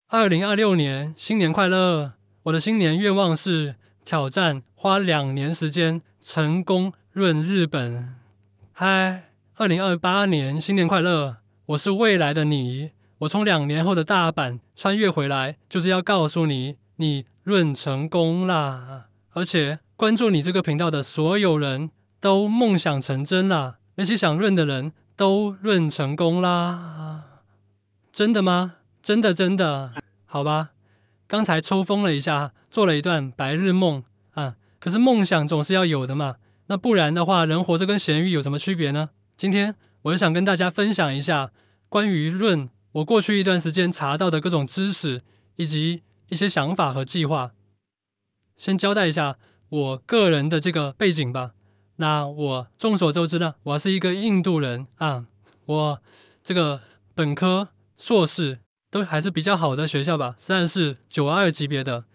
2026年新年快樂！我的新年願望是挑戰花2年時間成功潤日本。嗨，2028年新年快樂！我是未來的你，我從2年後的大阪穿越回來，就是要告訴你，你潤成功啦！而且關注你這個頻道的所有人都夢想成真啦，那些想潤的人都潤成功啦！真的嗎？真的，好吧。剛才抽風了一下，做了一段白日夢啊。可是夢想總是要有的嘛，那不然的話，人活着跟鹹魚有什麼區別呢？今天我就想跟大家分享一下關於潤，我過去一段時間查到的各種知識，以及一些想法和計劃。先交代一下我個人的這個背景吧。那我眾所周知呢，我是一個印度人啊，我這個本科、碩士都還是比較好的學校吧，雖然是922級別的。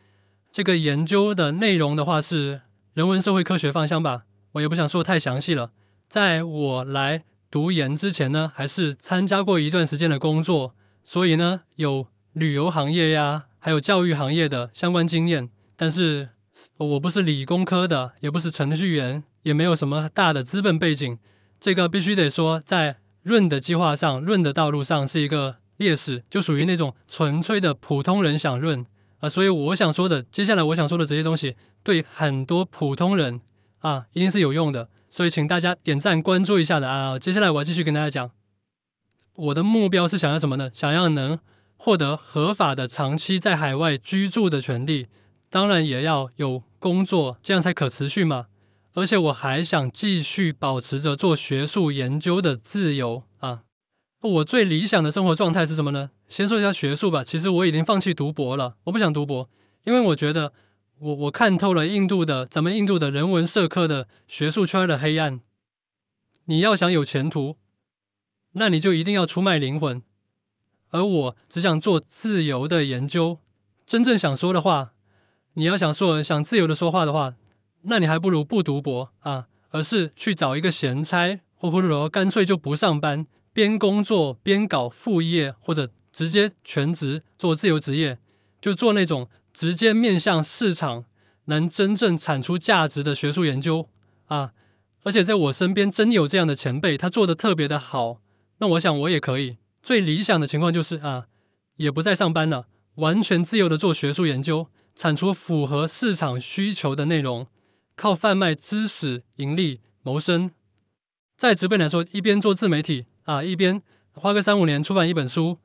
這個研究的內容的話是人文社會科學方向吧，我也不想說太詳細了。在我來讀研之前呢，還是參加過一段時間的工作，所以呢有旅遊行業呀，還有教育行業的相關經驗。但是我不是理工科的，也不是程序員，也沒有什麼大的資本背景。這個必須得說，在潤的計劃上，潤的道路上是一個劣勢，就屬於那種純粹的普通人想潤啊。所以我想說的，接下來我想說的這些東西，對很多普通人啊，一定是有用的。所以請大家點讚關注一下的啊。接下來我要繼續跟大家講，我的目標是想要什麼呢？想要能獲得合法的長期在海外居住的權利，當然也要有工作，這樣才可持續嘛。而且我還想繼續保持着做學術研究的自由啊。我最理想的生活狀態是什麼呢？先說一下學術吧。其實我已經放棄讀博了，我不想讀博，因為我覺得我看透了咱們印度的人文社科的學術圈的黑暗。你要想有前途，那你就一定要出賣靈魂。而我只想做自由的研究，真正想說的話，你要想自由的說話的話，那你還不如不讀博啊，而是去找一個閒差，或者說乾脆就不上班，邊工作邊搞副業，或者直接全職做自由職業，就做那種直接面向市場，能真正產出價值的學術研究啊。而且在我身邊真有這樣的前輩，他做得特別的好，那我想我也可以。最理想的情況就是也不再上班了，完全自由的做學術研究，產出符合市場需求的內容，靠販賣知識盈利謀生。再直白來說，一邊做自媒體一邊花個3-5年出版一本書，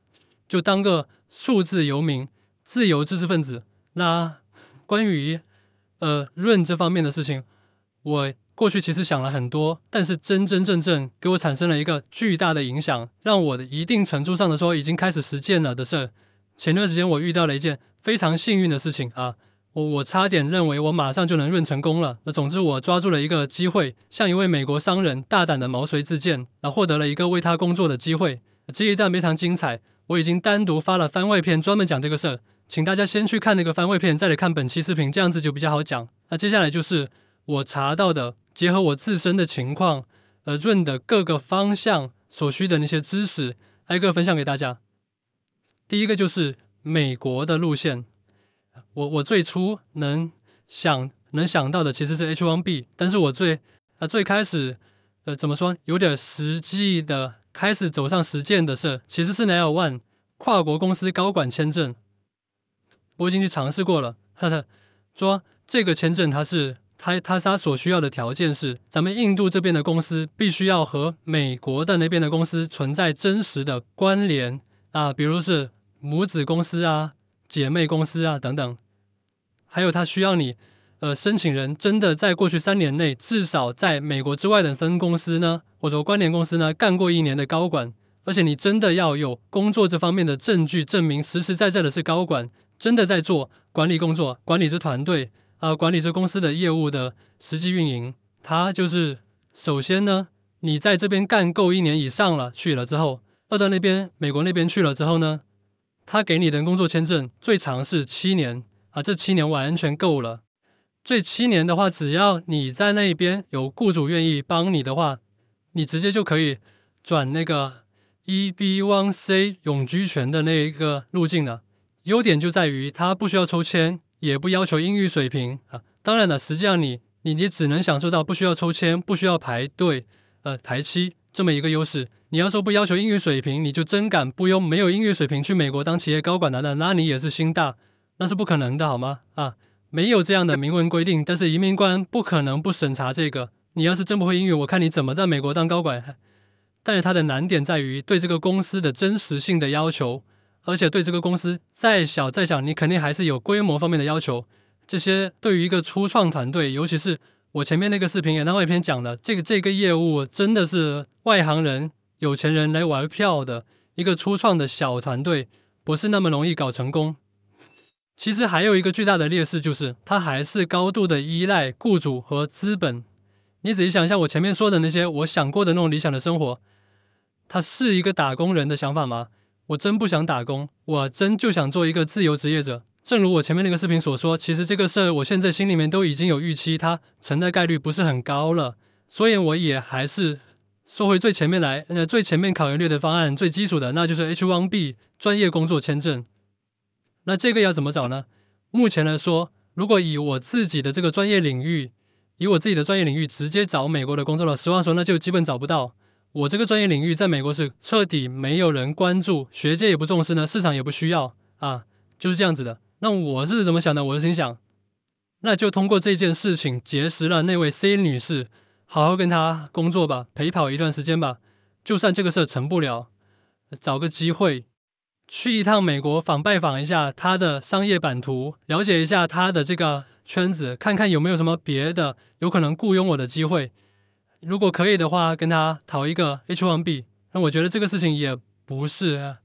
就當個數字游民，自由知識分子。那關於潤這方面的事情，我過去其實想了很多，但是真正給我產生了一個巨大的影響，讓我的一定程度上的說已經開始實踐了的事。前段時間我遇到了一件非常幸運的事情我差點認為我馬上就能潤成功了。那總之我抓住了一個機會，向一位美國商人大膽的毛遂自薦，獲得了一個為他工作的機會。這一段非常精彩，我已經單獨發了番外篇專門講這個事，請大家先去看那個番外篇，再來看本期視頻，這樣子就比較好講。那接下來就是我查到的，結合我自身的情況潤的各個方向所需的那些知識，挨個分享給大家。第一個就是美國的路線。我最初能想到的其實是 H1B， 但是我最開始怎麼說，有點實際的開始走上實踐的事，其實是 L1 跨國公司高管簽證。我已經去嘗試過了，說這個簽證它所需要的條件是，咱們印度這邊的公司必須要和美國的那邊的公司存在真實的關聯比如是母子公司姐妹公司等等。還有它需要你申請人真的在過去3年內至少在美國之外的分公司呢，或者關聯公司呢幹過1年的高管，而且你真的要有工作這方面的證據證明實實在在的是高管，真的在做管理工作，管理這團隊管理這公司的業務的實際運營。它就是首先呢，你在這邊幹夠1年以上了，去了之後，到那邊美國那邊去了之後呢，他給你的工作簽證最長是7年這7年完全夠了。這7年的話，只要你在那邊有雇主願意幫你的話，你直接就可以轉那個 EB1C 永居權的那一個路徑了。優點就在於它不需要抽籤，也不要求英語水平啊。當然了，實際上你只能享受到不需要抽籤、不需要排隊、排期這麼一個優勢。你要說不要求英語水平，你就真敢不用沒有英語水平去美國當企業高管的，那你也是心大，那是不可能的好嗎？啊，沒有這樣的明文規定，但是移民官不可能不審查這個。你要是真不會英語，我看你怎麼在美國當高管。但是它的難點在於對這個公司的真實性的要求，而且對這個公司再小，你肯定還是有規模方面的要求。這些對於一個初創團隊，尤其是我前面那個視頻也那外篇講了，這個業務真的是外行人、有錢人來玩票的一個初創的小團隊，不是那麼容易搞成功。其實還有一個巨大的劣勢，就是它還是高度的依賴雇主和資本。你仔細想一下我前面說的那些我想過的那種理想的生活，它是一個打工人的想法嗎？我真不想打工，我真就想做一個自由職業者。正如我前面那個視頻所說，其實這個事兒我現在心裡面都已經有預期，它成的概率不是很高了，所以我也還是說回最前面來，最前面考慮的方案最基礎的，那就是 H1B 專業工作簽證。那這個要怎麼找呢？目前來說，如果以我自己的這個專業領域，直接找美國的工作了，實話說那就基本找不到。我這個專業領域在美國是徹底沒有人關注，學界也不重視呢，市場也不需要啊，就是這樣子的。那我是怎麼想的？我是心想，那就通過這件事情結識了那位 C 女士，好好跟她工作吧，陪跑一段時間吧。就算這個事成不了，找個機會去一趟美國，拜訪一下她的商業版圖，了解一下她的這個圈子，看看有沒有什麼別的有可能僱傭我的機會。如果可以的話，跟她討一個 H1B。那我覺得這個事情也不是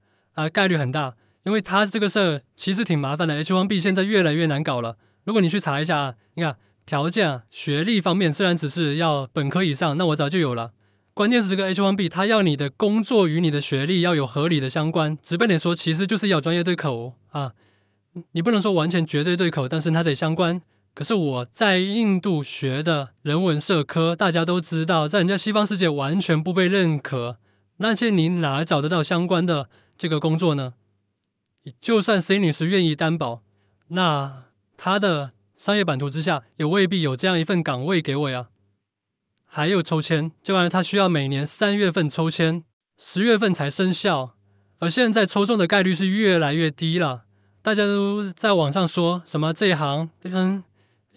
概率很大。因為他這個事兒其實挺麻煩的 ，H1B 現在越來越難搞了。如果你去查一下，你看條件、學歷方面雖然只是要本科以上，那我早就有了。關鍵是這個 H1B， 他要你的工作與你的學歷要有合理的相關。直白點說，其實就是要專業對口啊。你不能說完全絕對對口，但是它得相關。可是我在印度學的人文社科，大家都知道，在人家西方世界完全不被認可。那些你哪找得到相關的這個工作呢？就算 C 女士願意擔保，那她的商業版圖之下也未必有這樣一份崗位給我呀。還有抽籤，這玩意兒它需要每年3月份抽籤，10月份才生效，而現在抽中的概率是越來越低了。大家都在網上說什麼這一行跟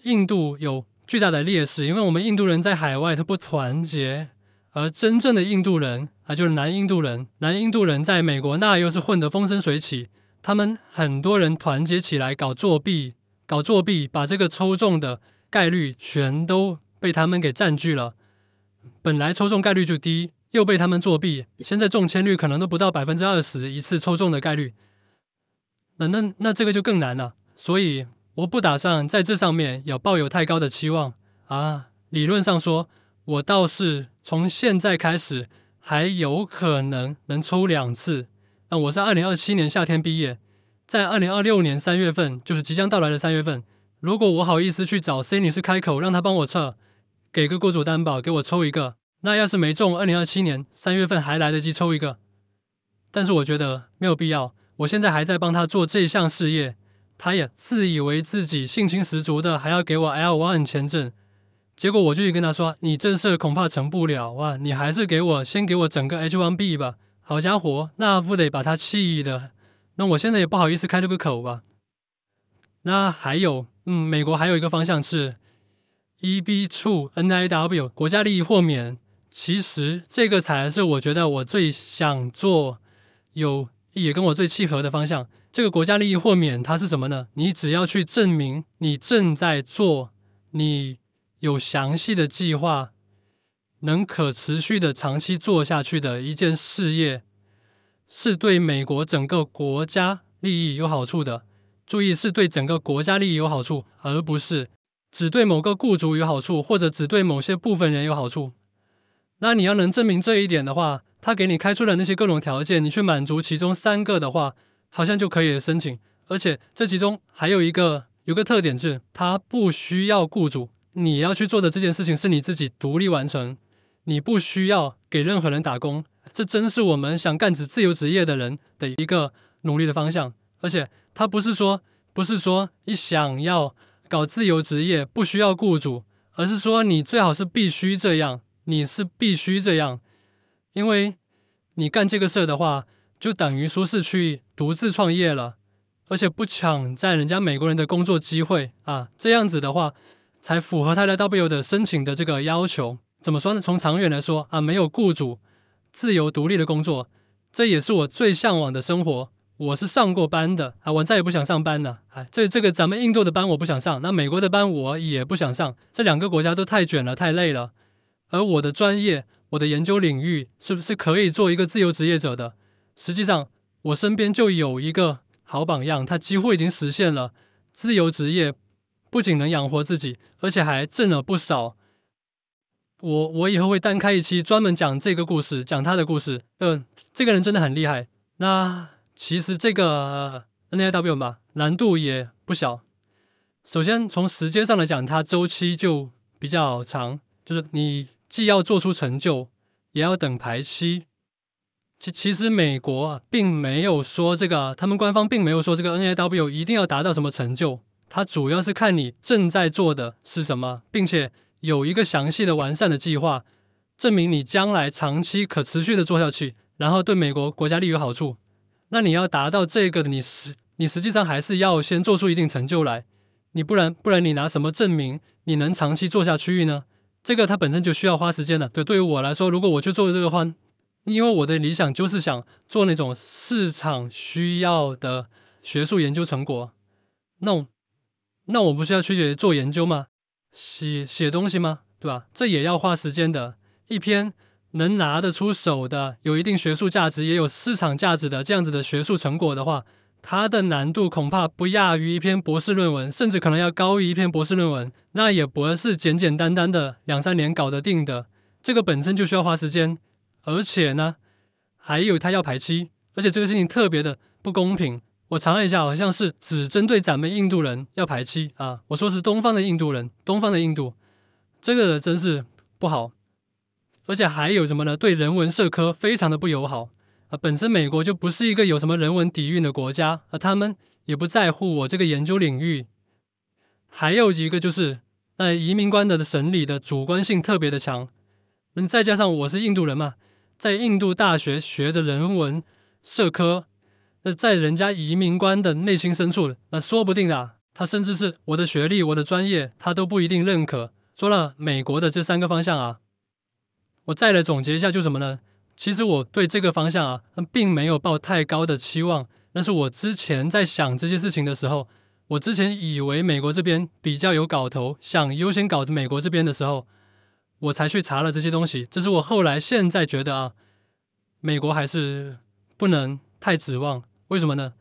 印度有巨大的劣勢，因為我們印度人在海外他不團結，而真正的印度人就是南印度人在美國那又是混得風生水起。他們很多人團結起來搞作弊，把這個抽中的概率全都被他們給佔據了。本來抽中概率就低，又被他們作弊，現在中籤率可能都不到20%，一次抽中的概率。那這個就更難了。所以我不打算在這上面要抱有太高的期望啊。理論上說，我倒是從現在開始還有可能抽2次。那我是2027年夏天畢業，在2026年3月份，就是即將到來的3月份，如果我好意思去找 C 女士開口，讓她幫我測，給個雇主擔保，給我抽一個，那要是沒中，2027年3月份還來得及抽一個。但是我覺得沒有必要，我現在還在幫她做這項事業，她也自以為自己信心十足的，還要給我 L1 簽證，結果我就跟她說，你這事恐怕成不了啊，你還是先給我整個 H1B 吧。好家伙，那不得把他氣的。那我現在也不好意思開這個口吧。那還有，美國還有一個方向是 EB-2 NIW 國家利益豁免。其實這個才是我覺得我最想做，也跟我最契合的方向。這個國家利益豁免它是什麼呢？你只要去證明你正在做，你有詳細的計劃，能可持續的長期做下去的一件事業，是對美國整個國家利益有好處的。注意，是對整個國家利益有好處，而不是只對某個雇主有好處，或者只對某些部分人有好處。那你要能證明這一點的話，他給你開出的那些各種條件，你去滿足其中3個的話，好像就可以申請。而且這其中還有個特點是，他不需要雇主，你要去做的這件事情是你自己獨立完成，你不需要給任何人打工。這真是我們想幹自由職業的人的一個努力的方向。而且他不是說你想要搞自由職業不需要雇主，而是說你最好是必須這樣，你是必須這樣，因為你幹這個事的話，就等於說是去獨自創業了，而且不搶占人家美國人的工作機會啊，這樣子的話才符合他的 W 的申請的這個要求。怎麼說呢？從長遠來說啊，沒有雇主，自由獨立的工作，這也是我最向往的生活。我是上過班的啊，我再也不想上班了。這個咱們印度的班我不想上，那美國的班我也不想上，這兩個國家都太捲了，太累了。而我的專業，我的研究領域是不是可以做一個自由職業者的？實際上，我身邊就有一個好榜樣，他幾乎已經實現了自由職業，不僅能養活自己，而且還掙了不少。我以後會單開一期專門講這個故事，講他的故事。這個人真的很厲害。那其實這個 NAIW 吧，難度也不小。首先從時間上來講，它週期就比較長，就是你既要做出成就，也要等排期。其實美國並沒有說這個，他們官方並沒有說這個 NAIW 一定要達到什麼成就，它主要是看你正在做的是什麼，並且有一個詳細的完善的計劃，證明你將來長期可持續的做下去，然後對美國國家利益有好處。那你要達到這個，你實際上還是要先做出一定成就來，你不然你拿什麼證明你能長期做下去呢？這個它本身就需要花時間的。對於我來說，如果我去做這個話，因為我的理想就是想做那種市場需要的學術研究成果，那我不是要去做研究嗎？寫東西嗎？對吧？這也要花時間的。一篇能拿得出手的、有一定學術價值也有市場價值的這樣子的學術成果的話，它的難度恐怕不亞於一篇博士論文，甚至可能要高於一篇博士論文。那也不是簡簡單單的2-3年搞得定的，這個本身就需要花時間，而且呢，還有它要排期，而且這個事情特別的不公平。我查了一下，好像是只針對咱們印度人要排期啊。我說是東方的印度人，東方的印度，這個真是不好。而且還有什麼呢？對人文社科非常的不友好啊！本身美國就不是一個有什麼人文底蘊的國家啊，他們也不在乎我這個研究領域。還有一個就是，移民官的審理的主觀性特別的強。再加上我是印度人嘛，在印度大學學的人文社科，那在人家移民官的內心深處，那說不定啊，他甚至是我的學歷、我的專業，他都不一定認可。說了美國的這3個方向啊。我再來總結一下，就什麼呢？其實我對這個方向啊，並沒有抱太高的期望。但是我之前在想這些事情的時候，我之前以為美國這邊比較有搞頭，想優先搞美國這邊的時候，我才去查了這些東西。這是我後來現在覺得啊，美國還是不能太指望。為什麼呢？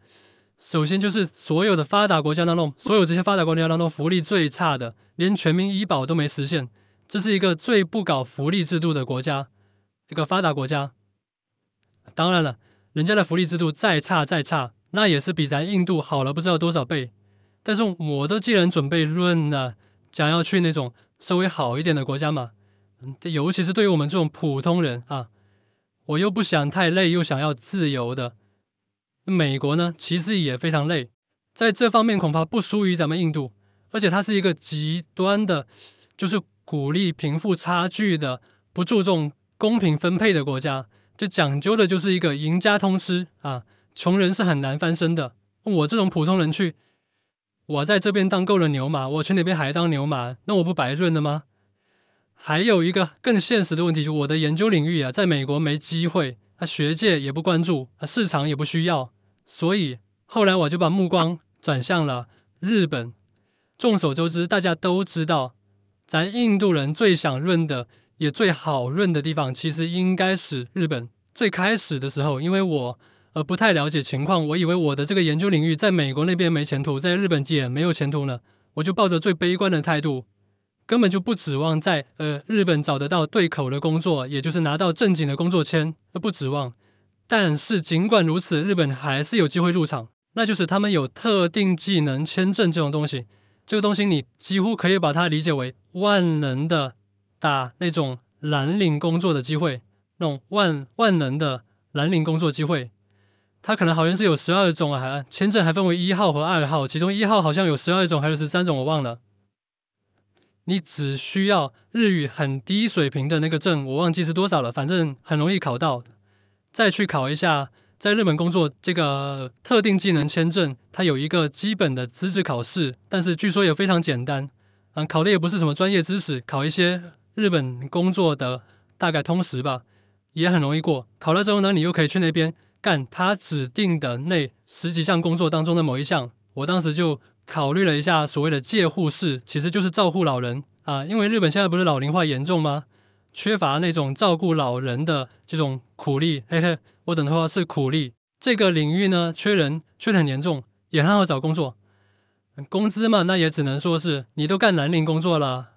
首先就是所有的發達國家當中，所有這些發達國家當中，福利最差的，連全民醫保都沒實現。這是一個最不搞福利制度的國家，這個發達國家。當然了，人家的福利制度再差，那也是比咱印度好了不知道多少倍。但是我都既然準備論了，想要去那種稍微好一點的國家嘛，尤其是對於我們這種普通人啊，我又不想太累，又想要自由的。美國呢，其實也非常累，在這方面恐怕不輸於咱們印度，而且它是一個極端的，就是鼓勵貧富差距的，不注重公平分配的國家，就講究的就是一個贏家通吃啊，窮人是很難翻身的。我這種普通人去，我在這邊當夠了牛馬，我去那邊還當牛馬，那我不白潤了嗎？還有一個更現實的問題，就是我的研究領域啊，在美國沒機會，學界也不關注，市場也不需要，所以後來我就把目光轉向了日本。眾所周知，大家都知道，咱印度人最想潤的，也最好潤的地方，其實應該是日本。最開始的時候，因為我不太了解情況，我以為我的這個研究領域在美國那邊沒前途，在日本也沒有前途呢，我就抱着最悲觀的態度，根本就不指望在日本找得到對口的工作，也就是拿到正經的工作簽，不指望。但是儘管如此，日本還是有機會入場，那就是他們有特定技能簽證這種東西。這個東西你幾乎可以把它理解為萬能的打那種藍領工作的機會，那種萬能的藍領工作機會。它可能好像是有12種啊，簽證還分為1號和2號，其中1號好像有12種還是13種，我忘了。你只需要日語很低水平的那個證，我忘記是多少了，反正很容易考到。再去考一下，在日本工作這個特定技能簽證，它有一個基本的資質考試，但是據說也非常簡單。考的也不是什麼專業知識，考一些日本工作的大概通識吧，也很容易過。考了之後呢，你又可以去那邊幹他指定的那10幾項工作當中的某一項。我當時就考慮了一下所謂的介護士，其實就是照顧老人啊，因為日本現在不是老齡化嚴重嗎？缺乏那種照顧老人的這種苦力，嘿嘿，我等的話是苦力。這個領域呢，缺人，缺得很嚴重，也很好找工作。工資嘛，那也只能說是你都幹藍領工作了，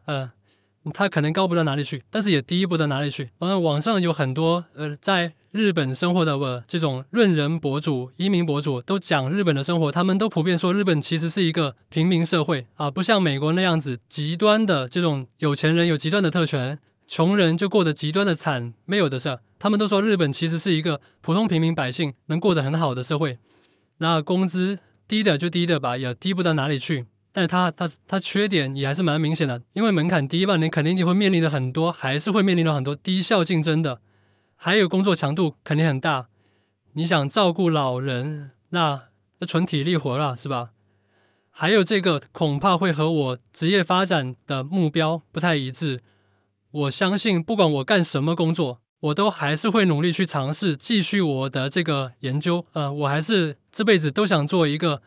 他可能高不到哪裡去，但是也低不到哪裡去。網上有很多在日本生活的這種論人博主、移民博主都講日本的生活，他們都普遍說日本其實是一個平民社會啊，不像美國那樣子極端的這種有錢人有極端的特權，窮人就過得極端的慘，沒有的事。他們都說日本其實是一個普通平民百姓能過得很好的社會，那工資低的就低的吧，也低不到哪裡去。但是它缺點也還是蠻明顯的，因為門檻低嘛，你肯定就會面臨的很多，還是會面臨到很多低效競爭的，還有工作強度肯定很大。你想照顧老人，那純體力活了，是吧？還有這個恐怕會和我職業發展的目標不太一致。我相信不管我幹什麼工作，我都還是會努力去嘗試繼續我的這個研究。我還是這輩子都想做一個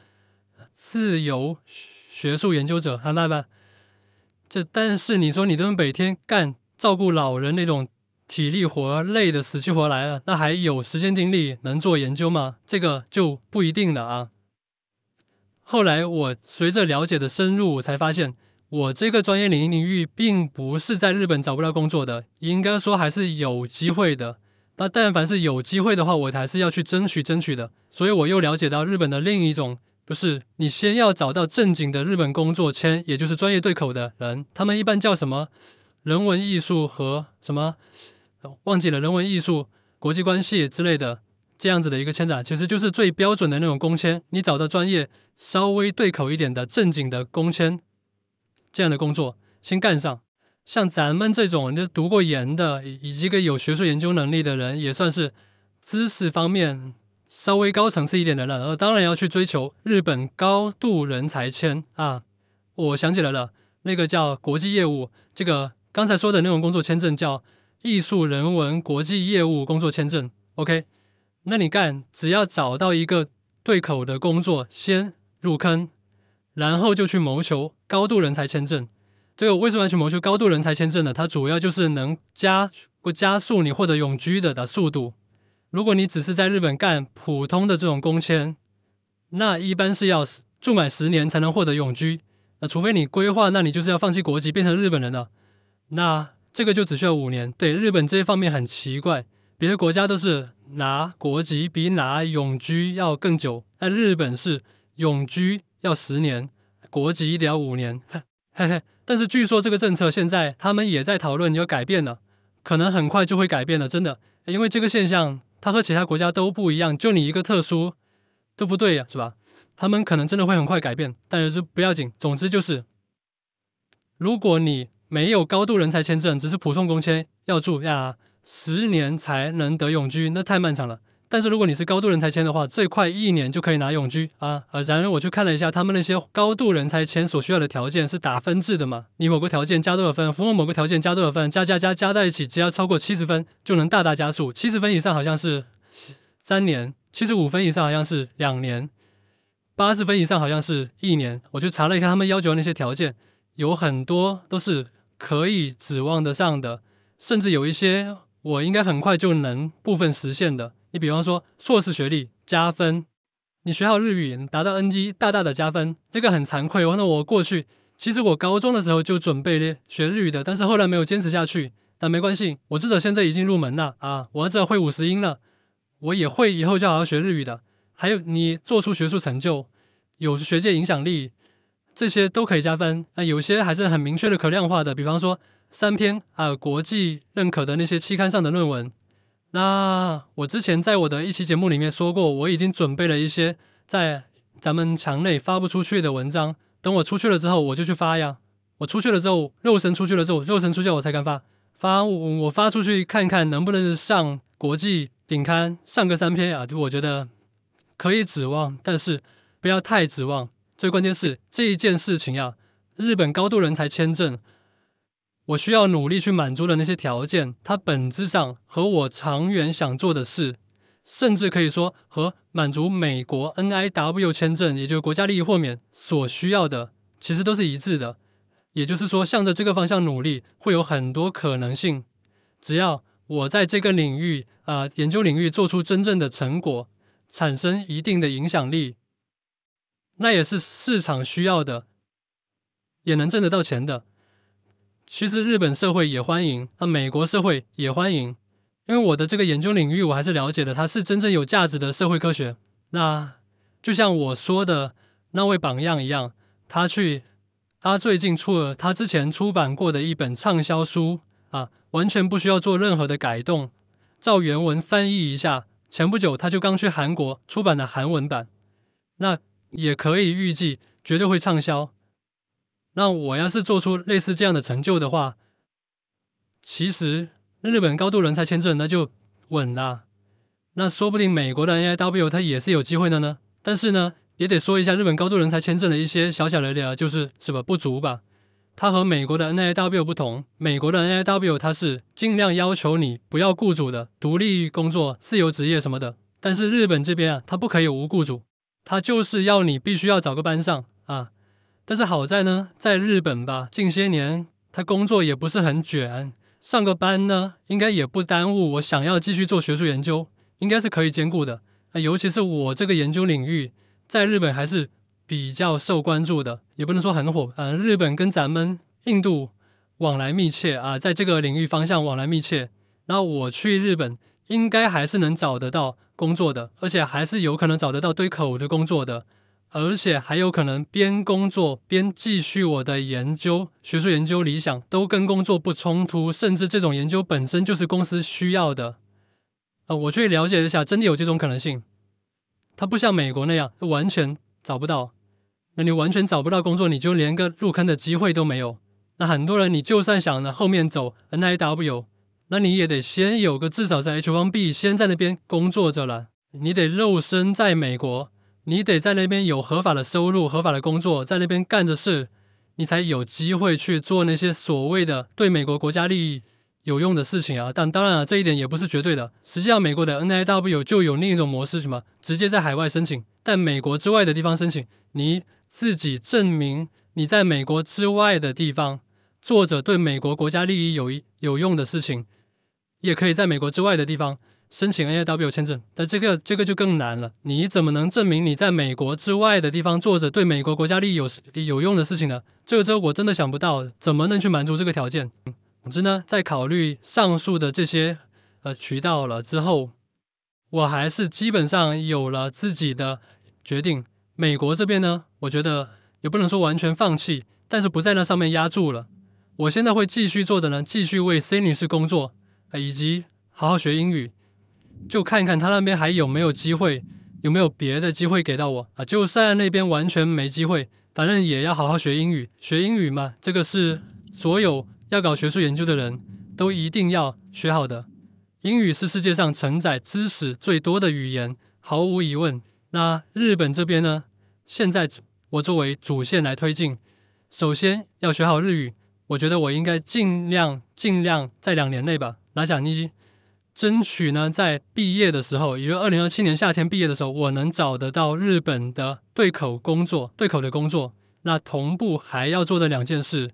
自由學術研究者，好吧？但是你說你都每天幹照顧老人那種體力活，累得死去活來了，那還有時間精力能做研究嗎？這個就不一定了啊。後來我隨着了解的深入，我才發現我這個專業領域並不是在日本找不到工作的，應該說還是有機會的。那但凡是有機會的話，我還是要去爭取的。所以我又了解到日本的另一種，不是你先要找到正經的日本工作簽，也就是專業對口的人，他們一般叫什麼人文藝術和什麼忘記了，人文藝術國際關係之類的這樣子的一個簽證，其實就是最標準的那種工簽。你找到專業稍微對口一點的正經的工簽，這樣的工作先幹上。像咱們這種就讀過研的，以及一個有學術研究能力的人，也算是知識方面稍微高層次一點的人，當然要去追求日本高度人才簽啊！我想起來了，那個叫國際業務，這個剛才說的那種工作簽證叫藝術人文國際業務工作簽證。OK， 那你只要找到一個對口的工作，先入坑，然後就去謀求高度人才簽證。這個為什麼要去謀求高度人才簽證呢？它主要就是能加速你獲得永居的速度。如果你只是在日本幹普通的這種工簽，那一般是要住滿10年才能獲得永居。那除非你規劃，那你就是要放棄國籍變成日本人了。那這個就只需要5年。對，日本這一方面很奇怪，別的國家都是拿國籍比拿永居要更久，但日本是永居要10年，國籍得要5年。嘿嘿，但是據說這個政策現在他們也在討論要改變了，可能很快就會改變了，真的，因為這個現象它和其他國家都不一樣，就你一個特殊都不對呀，是吧？他們可能真的會很快改變，但是不要緊。總之就是，如果你沒有高度人才簽證，只是普通工簽，要住10年才能得永居，那太漫長了。但是如果你是高度人才簽的話，最快1年就可以拿永居啊！然而我去看了一下，他們那些高度人才簽所需要的條件是打分制的嘛，你某個條件加多少分，符合某個條件加多少分，加在一起，只要超過70分就能大大加速。70分以上好像是3年，75分以上好像是2年，80分以上好像是1年。我去查了一下他們要求的那些條件，有很多都是可以指望得上的，甚至有一些我應該很快就能部分實現的。你比方說碩士學歷加分，你學好日語達到 N1 大大的加分，這個很慚愧。那我過去其實我高中的時候就準備學日語的，但是後來沒有堅持下去。但沒關係，我至少現在已經入門了啊！我至少會50音了，我也會以後就好好學日語的。還有你做出學術成就，有學界影響力，這些都可以加分。有些還是很明確的可量化的，比方說3篇國際認可的那些期刊上的論文，那我之前在我的一期節目裡面說過，我已經準備了一些在咱們牆內發不出去的文章，等我出去了之後我就去發呀。我出去了之後，肉身出去了之後，肉身出去我才敢發。我發出去看看能不能上國際頂刊，上個3篇啊，我覺得可以指望，但是不要太指望。最關鍵是這一件事情啊，日本高度人才簽證，我需要努力去滿足的那些條件，它本質上和我長遠想做的事，甚至可以說和滿足美國 NIW 簽證，也就是國家利益豁免所需要的，其實都是一致的。也就是說，向着這個方向努力，會有很多可能性。只要我在這個領域研究領域做出真正的成果，產生一定的影響力，那也是市場需要的，也能掙得到錢的。其實日本社會也歡迎，美國社會也歡迎，因為我的這個研究領域我還是了解的，它是真正有價值的社會科學。那就像我說的那位榜樣一樣，他最近出了他之前出版過的一本暢銷書完全不需要做任何的改動，照原文翻譯一下，前不久他就剛去韓國出版了韓文版，那也可以預計絕對會暢銷。那我要是做出類似這樣的成就的話，其實日本高度人才簽證那就穩了，那說不定美國的 NIW 它也是有機會的呢。但是呢，也得說一下日本高度人才簽證的一些小小的就是什麼不足吧。它和美國的 NIW 不同，美國的 NIW 它是盡量要求你不要雇主的，獨立工作、自由職業什麼的。但是日本這邊它不可以無雇主，它就是要你必須要找個班上但是好在呢，在日本吧，近些年他工作也不是很捲，上個班呢，應該也不耽誤我想要繼續做學術研究，應該是可以兼顧的。尤其是我這個研究領域，在日本還是比較受關注的，也不能說很火。日本跟咱們印度往來密切在這個領域方向往來密切。然後我去日本，應該還是能找得到工作的，而且還是有可能找得到對口的工作的。而且還有可能邊工作邊繼續我的研究，學術研究理想都跟工作不衝突，甚至這種研究本身就是公司需要的。我去了解一下，真的有這種可能性。它不像美國那樣完全找不到，那你完全找不到工作，你就連個入坑的機會都沒有。那很多人你就算想呢後面走 NIW， 那你也得先有個至少在 H1B 先在那邊工作着了，你得肉身在美國。你得在那邊有合法的收入、合法的工作，在那邊幹着事，你才有機會去做那些所謂的對美國國家利益有用的事情但當然這一點也不是絕對的。實際上，美國的 NIW 就有另一種模式，什麼直接在海外申請，但美國之外的地方申請，你自己證明你在美國之外的地方做着對美國國家利益有用的事情，也可以在美國之外的地方申請 NIW 簽證，但這個就更難了。你怎麼能證明你在美國之外的地方做着對美國國家利益有用的事情呢？這個我真的想不到，怎麼能去滿足這個條件？總之呢，在考慮上述的這些渠道了之後，我還是基本上有了自己的決定。美國這邊呢，我覺得也不能說完全放棄，但是不在那上面壓住了。我現在會繼續做的呢，繼續為 C 女士工作，以及好好學英語。就看看他那邊還有沒有機會，有沒有別的機會給到我就算那邊完全沒機會，反正也要好好學英語。學英語嘛，這個是所有要搞學術研究的人都一定要學好的。英語是世界上承載知識最多的語言，毫無疑問。那日本這邊呢，現在我作為主線來推進，首先要學好日語。我覺得我應該盡量在2年內吧拿下日爭取呢，在畢業的時候，也就是2027年夏天畢業的時候，我能找得到日本的對口的工作。那同步還要做的2件事，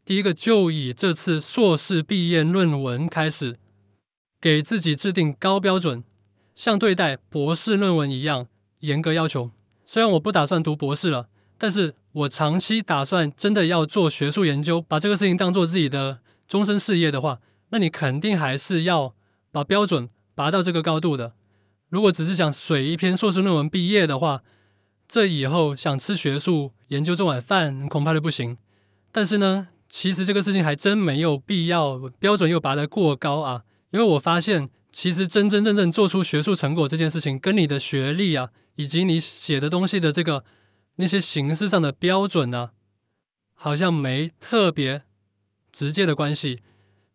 第一個就以這次碩士畢業論文開始，給自己制定高標準，像對待博士論文一樣嚴格要求。雖然我不打算讀博士了，但是我長期打算真的要做學術研究，把這個事情當做自己的終身事業的話，那你肯定還是要把標準拔到這個高度的。如果只是想水一篇碩士論文畢業的話，這以後想吃學術研究這碗飯恐怕就不行。但是呢，其實這個事情還真沒有必要標準又拔得過高因為我發現其實真正做出學術成果這件事情，跟你的學歷啊，以及你寫的東西的那些形式上的標準啊，好像沒特別直接的關係。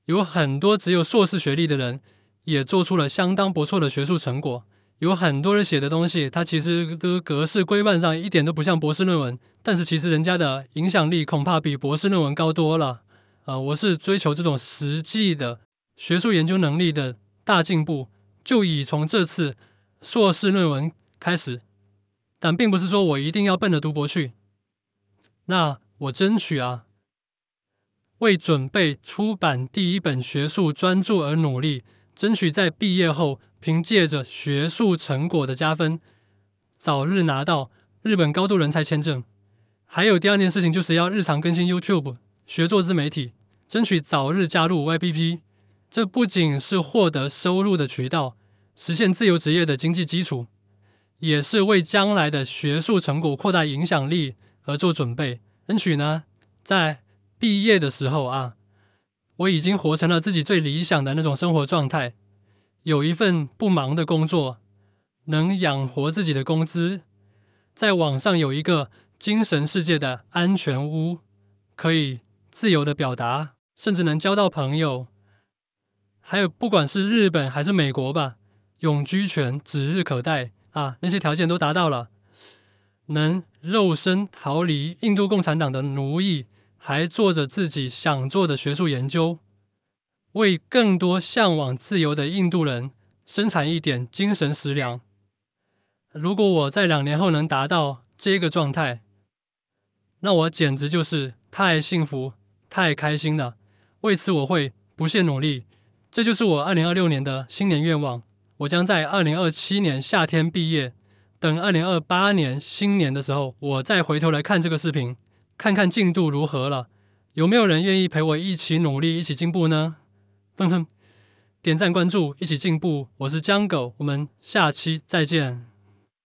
有很多只有碩士學歷的人，也做出了相當不錯的學術成果。有很多人寫的東西，它其實的格式規範上一點都不像博士論文，但是其實人家的影響力恐怕比博士論文高多了。我是追求這種實際的學術研究能力的大進步，就以從這次碩士論文開始，但並不是說我一定要奔着讀博去。那我爭取為準備出版第一本學術專著而努力，爭取在畢業後憑借着學術成果的加分，早日拿到日本高度人才簽證。還有第二件事情，就是要日常更新 YouTube 學做自媒體，爭取早日加入 YPP。這不僅是獲得收入的渠道，實現自由職業的經濟基礎，也是為將來的學術成果擴大影響力而做準備。爭取呢，在畢業的時候我已經活成了自己最理想的那種生活狀態，有一份不忙的工作，能養活自己的工資，在網上有一個精神世界的安全屋，可以自由的表達，甚至能交到朋友。還有不管是日本還是美國吧，永居權指日可待那些條件都達到了，能肉身逃離印度共產黨的奴役，還做着自己想做的學術研究，為更多向往自由的印度人生產一點精神食糧。如果我在2年後能達到這個狀態，那我簡直就是太幸福、太開心了。為此我會不懈努力。這就是我2026年的新年願望。我將在2027年夏天畢業，等2028年新年的時候，我再回頭來看這個視頻，看看進度如何了。有沒有人願意陪我一起努力、一起進步呢？點讚關注，一起進步。我是江狗，我們下期再見。